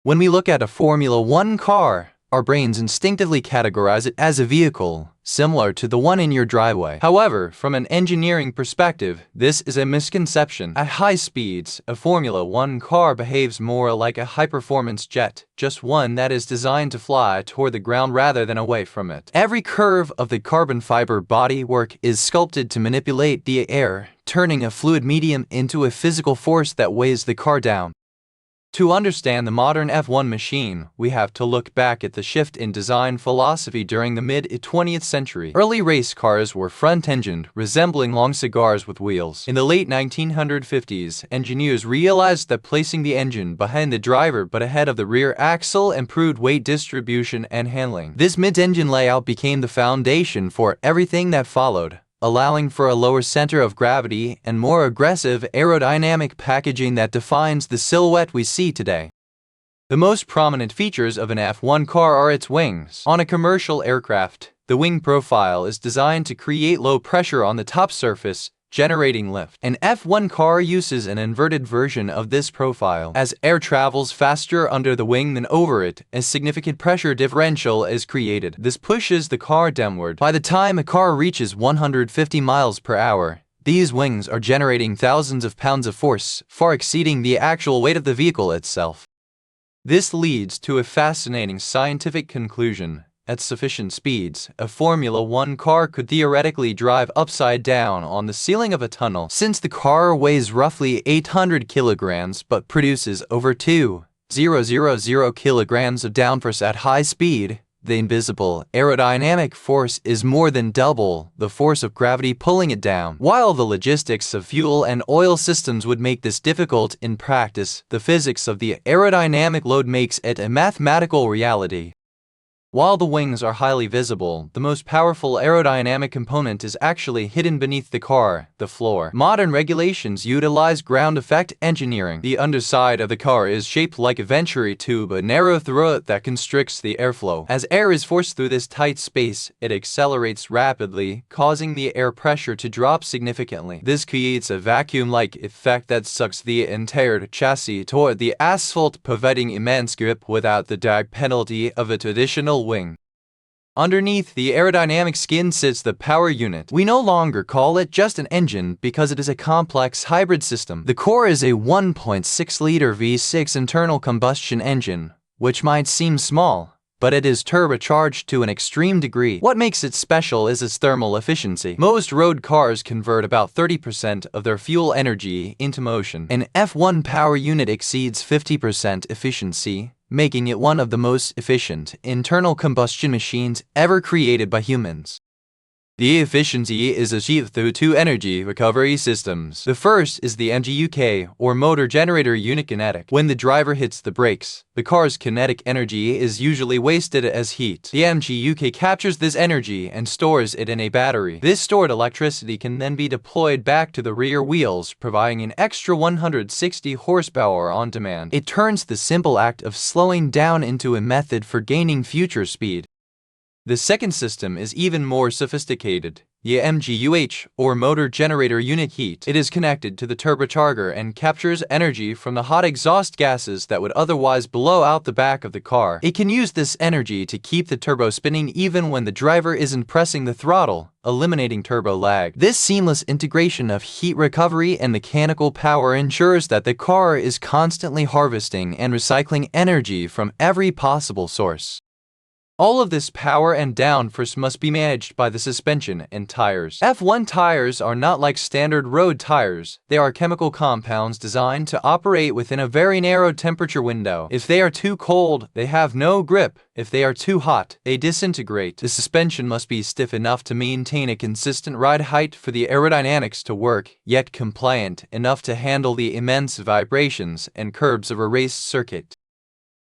When we look at a Formula One car, our brains instinctively categorize it as a vehicle, similar to the one in your driveway. However, from an engineering perspective, this is a misconception. At high speeds, a Formula One car behaves more like a high-performance jet, just one that is designed to fly toward the ground rather than away from it. Every curve of the carbon fiber bodywork is sculpted to manipulate the air, turning a fluid medium into a physical force that weighs the car down. To understand the modern F1 machine, we have to look back at the shift in design philosophy during the mid-20th century. Early race cars were front-engined, resembling long cigars with wheels. In the late 1950s, engineers realized that placing the engine behind the driver but ahead of the rear axle improved weight distribution and handling. This mid-engine layout became the foundation for everything that followed, allowing for a lower center of gravity and more aggressive aerodynamic packaging that defines the silhouette we see today. The most prominent features of an F1 car are its wings. On a commercial aircraft, the wing profile is designed to create low pressure on the top surface, generating lift. An F1 car uses an inverted version of this profile. As air travels faster under the wing than over it, a significant pressure differential is created. This pushes the car downward. By the time a car reaches 150 miles per hour, these wings are generating thousands of pounds of force, far exceeding the actual weight of the vehicle itself. This leads to a fascinating scientific conclusion. At sufficient speeds, a Formula One car could theoretically drive upside down on the ceiling of a tunnel. Since the car weighs roughly 800 kilograms but produces over 2,000 kilograms of downforce at high speed, the invisible aerodynamic force is more than double the force of gravity pulling it down. While the logistics of fuel and oil systems would make this difficult in practice, the physics of the aerodynamic load makes it a mathematical reality. While the wings are highly visible, the most powerful aerodynamic component is actually hidden beneath the car, the floor. Modern regulations utilize ground effect engineering. The underside of the car is shaped like a venturi tube, a narrow throat that constricts the airflow. As air is forced through this tight space, it accelerates rapidly, causing the air pressure to drop significantly. This creates a vacuum-like effect that sucks the entire chassis toward the asphalt, providing immense grip without the drag penalty of a traditional wing. Underneath the aerodynamic skin sits the power unit. We no longer call it just an engine because it is a complex hybrid system. The core is a 1.6-liter V6 internal combustion engine, which might seem small, but it is turbocharged to an extreme degree. What makes it special is its thermal efficiency. Most road cars convert about 30% of their fuel energy into motion. An F1 power unit exceeds 50% efficiency, making it one of the most efficient internal combustion machines ever created by humans. The efficiency is achieved through two energy recovery systems. The first is the MGUK, or motor generator unit kinetic. When the driver hits the brakes, the car's kinetic energy is usually wasted as heat. The MGUK captures this energy and stores it in a battery. This stored electricity can then be deployed back to the rear wheels, providing an extra 160 horsepower on demand. It turns the simple act of slowing down into a method for gaining future speed. The second system is even more sophisticated. The MGUH, or motor generator unit heat. It is connected to the turbocharger and captures energy from the hot exhaust gases that would otherwise blow out the back of the car. It can use this energy to keep the turbo spinning even when the driver isn't pressing the throttle, eliminating turbo lag. This seamless integration of heat recovery and mechanical power ensures that the car is constantly harvesting and recycling energy from every possible source. All of this power and downforce must be managed by the suspension and tires. F1 tires are not like standard road tires. They are chemical compounds designed to operate within a very narrow temperature window. If they are too cold, they have no grip. If they are too hot, they disintegrate. The suspension must be stiff enough to maintain a consistent ride height for the aerodynamics to work, yet compliant enough to handle the immense vibrations and curbs of a race circuit.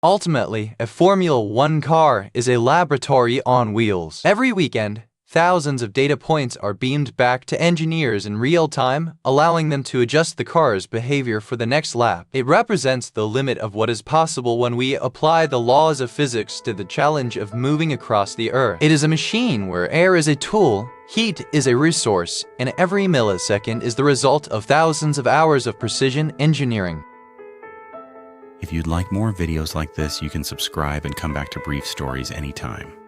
Ultimately, a Formula One car is a laboratory on wheels. Every weekend, thousands of data points are beamed back to engineers in real time, allowing them to adjust the car's behavior for the next lap. It represents the limit of what is possible when we apply the laws of physics to the challenge of moving across the Earth. It is a machine where air is a tool, heat is a resource, and every millisecond is the result of thousands of hours of precision engineering. If you'd like more videos like this, you can subscribe and come back to Brief Stories anytime.